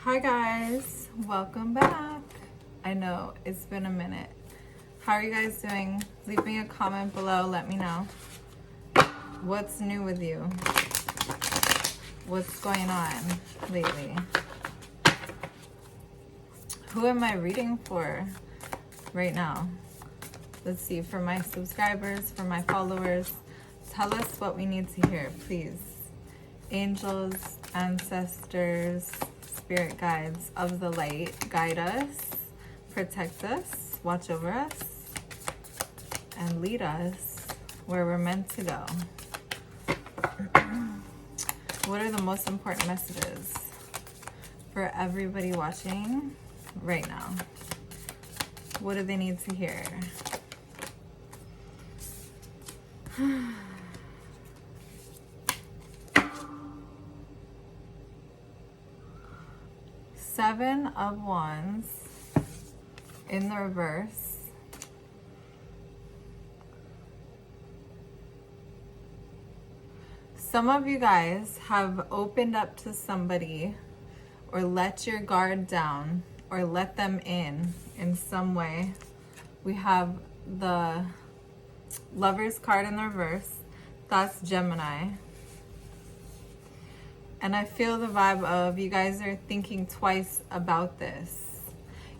Hi guys, welcome back. I know it's been a minute. How are you guys doing? Leave me a comment below, let me know. What's new with you? What's going on lately? Who am I reading for right now? Let's see, for my subscribers, for my followers, tell us what we need to hear, please. Angels, ancestors, spirit guides of the light, guide us, protect us, watch over us, and lead us where we're meant to go. What are the most important messages for everybody watching right now? What do they need to hear? Seven of Wands in the reverse. Some of you guys have opened up to somebody or let your guard down or let them in some way. We have the Lover's card in the reverse. That's Gemini. And I feel the vibe of you guys are thinking twice about this.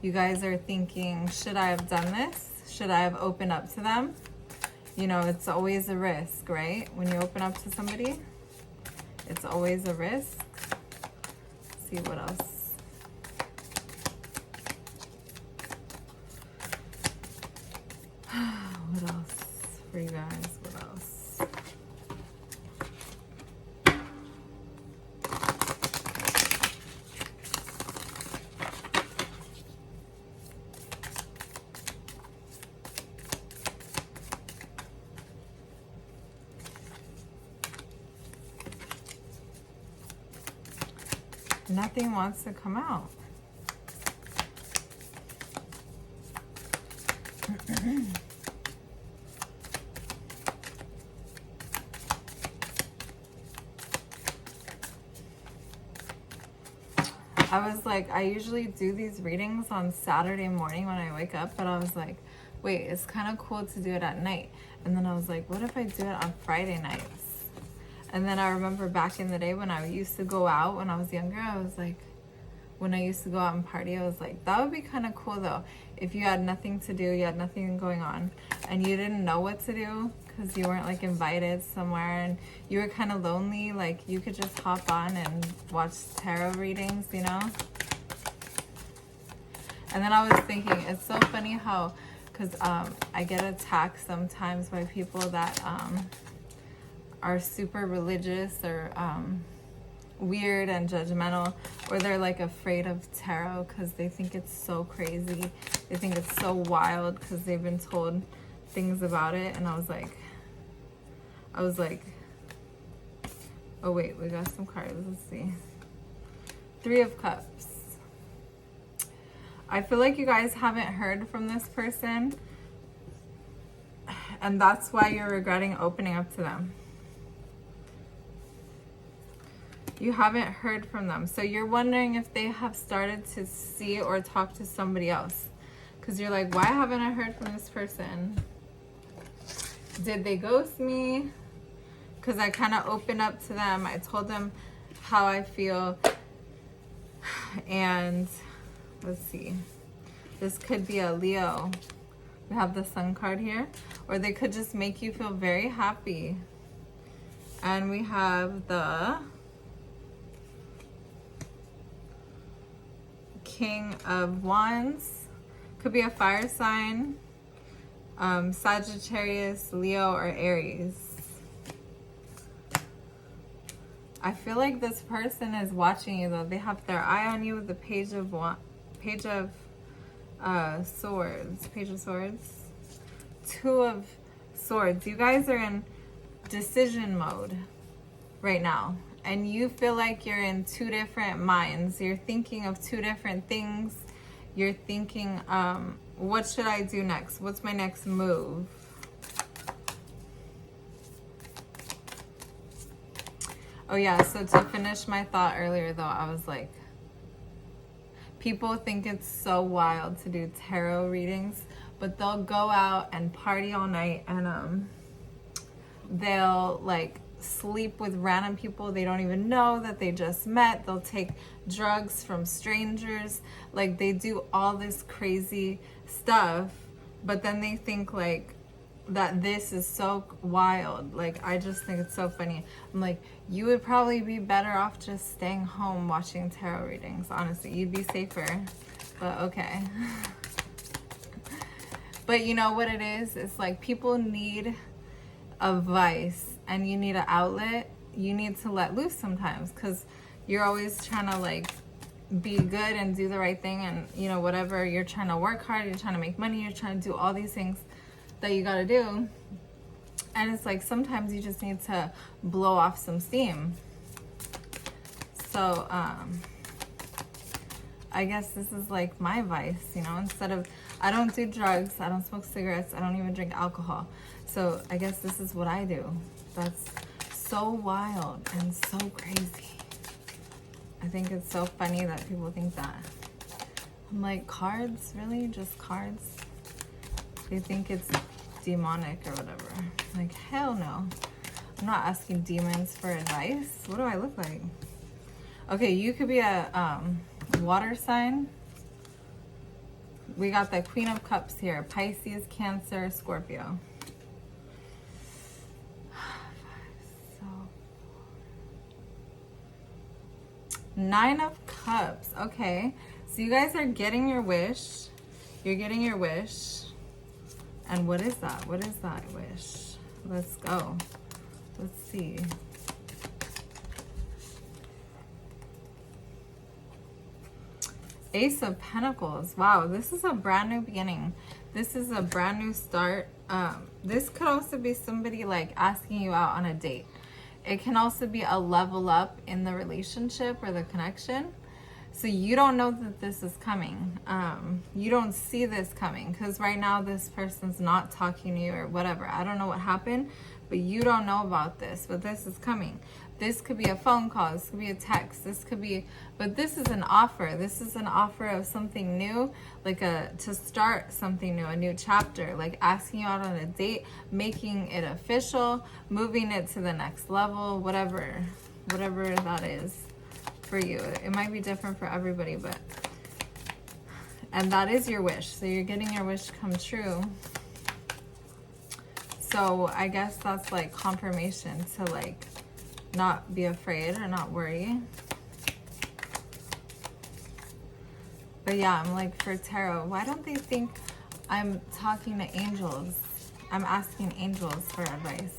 You guys are thinking, should I have done this? Should I have opened up to them? You know, it's always a risk, right? When you open up to somebody, it's always a risk. Let's see what else. What else for you guys? What else? Nothing wants to come out. I was like, I usually do these readings on Saturday morning when I wake up, but I was like, wait, it's kind of cool to do it at night. And then I was like, what if I do it on Friday nights? And then I remember back in the day when I used to go out when I was younger, I was like, when I used to go out and party, I was like, that would be kind of cool though. If you had nothing to do, you had nothing going on, and you didn't know what to do because you weren't like invited somewhere and you were kind of lonely, like you could just hop on and watch tarot readings, you know? And then I was thinking, it's so funny how, because I get attacked sometimes by people that are super religious or weird and judgmental, or they're like afraid of tarot because they think it's so crazy. They think it's so wild because they've been told things about it. And I was like, oh wait, we got some cards. Let's see. Three of Cups. I feel like you guys haven't heard from this person, and that's why you're regretting opening up to them. You haven't heard from them. So you're wondering if they have started to see or talk to somebody else. Because you're like, why haven't I heard from this person? Did they ghost me? Because I kind of opened up to them. I told them how I feel. And let's see. This could be a Leo. We have the Sun card here. Or they could just make you feel very happy. And we have the King of Wands. Could be a fire sign, Sagittarius, Leo, or Aries. I feel like this person is watching you though. They have their eye on you with the Page of Swords, Two of Swords. You guys are in decision mode right now. And you feel like you're in two different minds. You're thinking of two different things. You're thinking, what should I do next? What's my next move? Oh yeah, so to finish my thought earlier though, I was like, People think it's so wild to do tarot readings, but they'll go out and party all night, and they'll like sleep with random people they don't even know that they just met. They'll take drugs from strangers. Like, they do all this crazy stuff, but then they think like that this is so wild. Like, I just think it's so funny. I'm like, you would probably be better off just staying home watching tarot readings. Honestly, you'd be safer, but okay. But you know what it is? It's like people need a vice, and you need an outlet. You need to let loose sometimes, because you're always trying to like be good and do the right thing, and you know, whatever, you're trying to work hard, you're trying to make money, you're trying to do all these things that you got to do, and it's like sometimes you just need to blow off some steam. So I guess this is like my vice, you know. Instead of, I don't do drugs, I don't smoke cigarettes, I don't even drink alcohol, so I guess this is what I do. That's so wild and so crazy. I think it's so funny that people think that. I'm like, cards? Really? Just cards? They think it's demonic or whatever. Like, hell no. I'm not asking demons for advice. What do I look like? Okay, you could be a water sign. We got the Queen of Cups here. Pisces, Cancer, Scorpio. Nine of Cups. Okay, so you guys are getting your wish. You're getting your wish. And what is that? What is that wish? Let's go. Let's see. Ace of Pentacles. Wow, this is a brand new beginning. This is a brand new start. This could also be somebody like asking you out on a date. It can also be a level up in the relationship or the connection. So you don't know that this is coming. You don't see this coming, because right now this person's not talking to you or whatever. I don't know what happened, but you don't know about this, but this is coming. This could be a phone call, this could be a text, this could be, but this is an offer. This is an offer of something new, like to start something new, a new chapter, like asking you out on a date, making it official, moving it to the next level, whatever that is for you. It might be different for everybody, but, and that is your wish. So you're getting your wish come true. So I guess that's like confirmation to like not be afraid or not worry. But yeah, I'm like, for tarot, why don't they think I'm talking to angels? I'm asking angels for advice.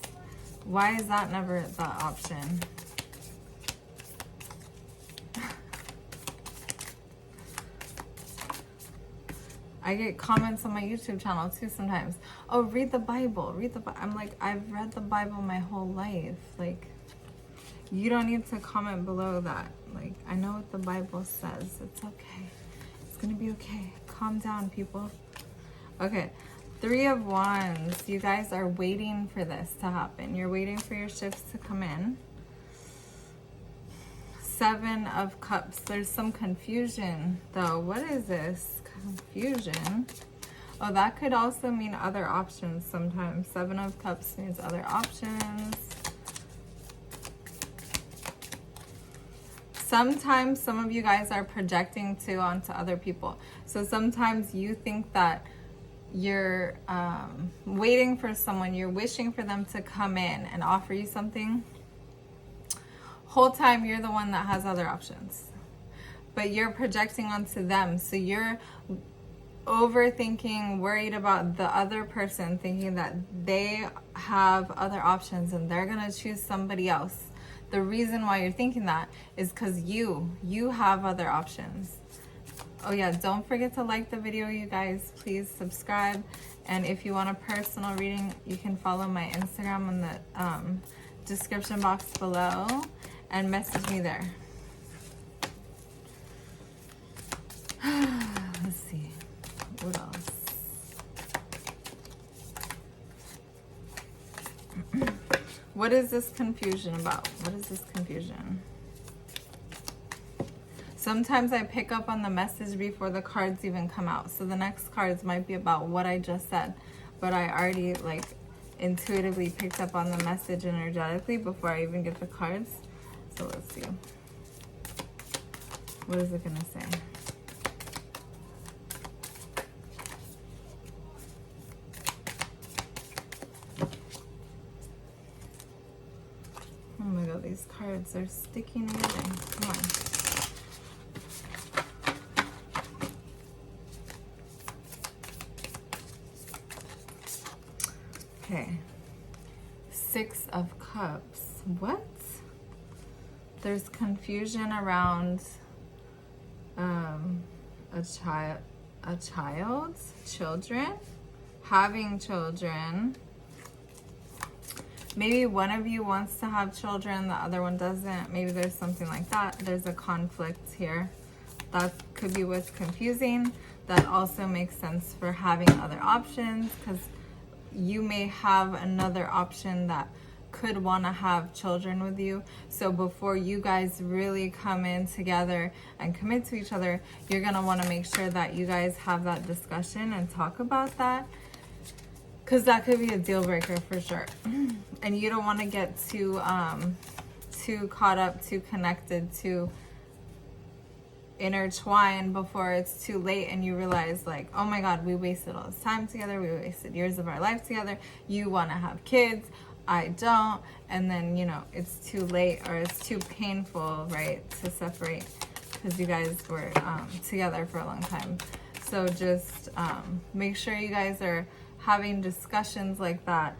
Why is that never the option? I get comments on my YouTube channel too sometimes. Oh, read the Bible, read the Bible. I'm like, I've read the Bible my whole life. Like, you don't need to comment below that. Like, I know what the Bible says. It's okay. It's gonna be okay. Calm down, people. Okay, Three of Wands. You guys are waiting for this to happen. You're waiting for your shifts to come in. Seven of Cups. There's some confusion though. What is this? Confusion. Oh, that could also mean other options sometimes. Seven of Cups means other options. Sometimes some of you guys are projecting too onto other people. So sometimes you think that you're waiting for someone, you're wishing for them to come in and offer you something. Whole time you're the one that has other options, but you're projecting onto them. So you're overthinking, worried about the other person, thinking that they have other options and they're gonna choose somebody else. The reason why you're thinking that is because you have other options. Oh yeah, don't forget to like the video, you guys. Please subscribe. And if you want a personal reading, you can follow my Instagram in the description box below and message me there. Let's see, what else? What is this confusion about? What is this confusion? Sometimes I pick up on the message before the cards even come out. So the next cards might be about what I just said, but I already like intuitively picked up on the message energetically before I even get the cards. So let's see. What is it gonna say? Oh my god, these cards are sticking together. Come on. Okay. 6 of Cups. What? There's confusion around children, having children. Maybe one of you wants to have children, the other one doesn't. Maybe there's something like that. There's a conflict here. That could be what's confusing. That also makes sense for having other options, because you may have another option that could want to have children with you. So before you guys really come in together and commit to each other, you're going to want to make sure that you guys have that discussion and talk about that, because that could be a deal breaker for sure. And you don't want to get too caught up, too connected, too intertwined before it's too late and you realize like, oh my god, we wasted all this time together, we wasted years of our life together. You want to have kids, I don't, and then, you know, it's too late or it's too painful, right, to separate, because you guys were together for a long time. So just make sure you guys are having discussions like that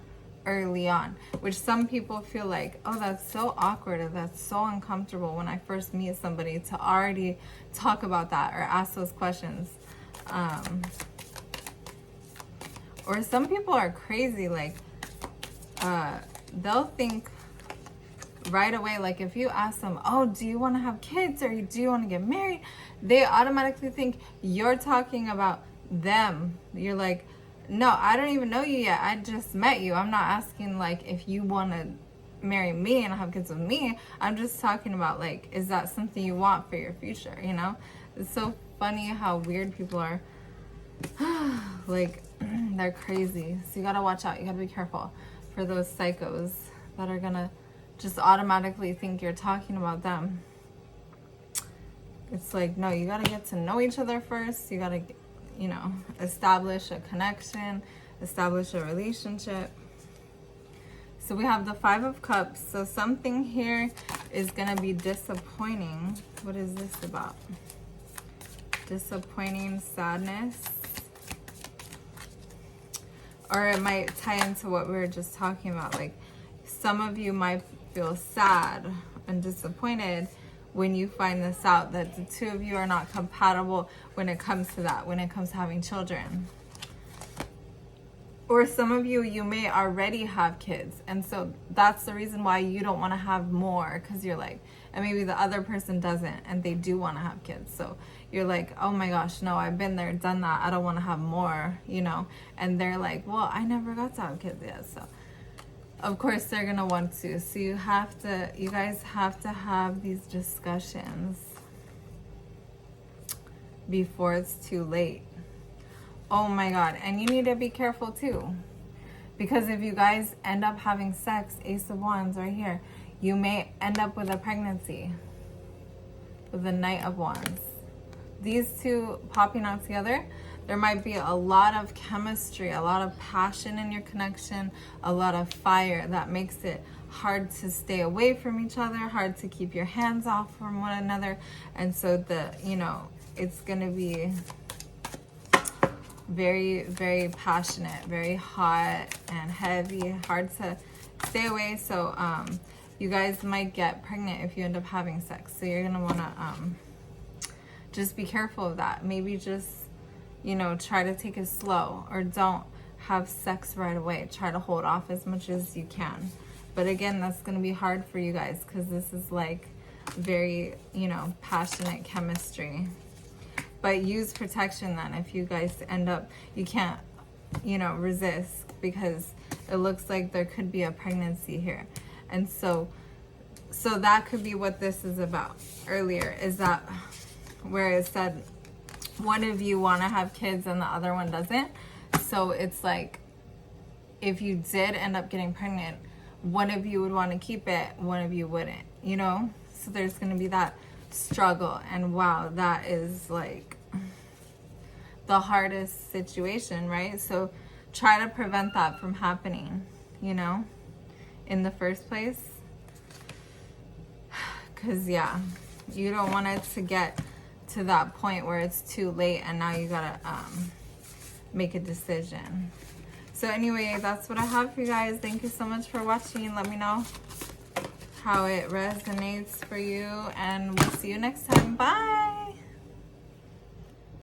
early on, which some people feel like, oh, that's so awkward or that's so uncomfortable when I first meet somebody to already talk about that or ask those questions. Or some people are crazy, like they'll think right away, like if you ask them, oh, do you want to have kids or do you want to get married, they automatically think you're talking about them. You're like, no, I don't even know you yet. I just met you. I'm not asking like if you want to marry me and have kids with me. I'm just talking about like, is that something you want for your future, you know? It's so funny how weird people are. Like, they're crazy. So you gotta watch out. You gotta be careful for those psychos that are gonna just automatically think you're talking about them. It's like, no, you gotta get to know each other first. You gotta, you know, establish a connection, establish a relationship. So we have the 5 of Cups. So something here is gonna be disappointing. What is this about? Disappointing, sadness. Or it might tie into what we were just talking about. Like, some of you might feel sad and disappointed when you find this out, that the two of you are not compatible when it comes to that, when it comes to having children. Or some of you, you may already have kids, and so that's the reason why you don't want to have more, because you're like, and maybe the other person doesn't and they do want to have kids. So you're like, oh my gosh, no, I've been there, done that, I don't want to have more, you know. And they're like, well, I never got to have kids yet. So of course they're gonna want to. So you guys have to have these discussions before it's too late. Oh my god. And you need to be careful too, because if you guys end up having sex, Ace of Wands right here, you may end up with a pregnancy with the Knight of Wands. These two popping out together, there might be a lot of chemistry, a lot of passion in your connection, a lot of fire that makes it hard to stay away from each other, hard to keep your hands off from one another. And so it's gonna be very, very passionate, very hot and heavy, hard to stay away. So you guys might get pregnant if you end up having sex. So you're gonna wanna just be careful of that. Maybe just, try to take it slow, or don't have sex right away. Try to hold off as much as you can. But again, that's gonna be hard for you guys, because this is like very, passionate chemistry. But use protection then if you guys end up, you can't, resist, because it looks like there could be a pregnancy here. And so that could be what this is about earlier, is that where it said one of you want to have kids and the other one doesn't. So it's like, if you did end up getting pregnant, one of you would want to keep it, one of you wouldn't, you know? So there's going to be that struggle. And wow, that is like the hardest situation, right? So try to prevent that from happening, you know, in the first place. Because, yeah, you don't want it to get to that point where it's too late and now you gotta make a decision. So anyway, that's what I have for you guys. Thank you so much for watching. Let me know how it resonates for you, and we'll see you next time. Bye.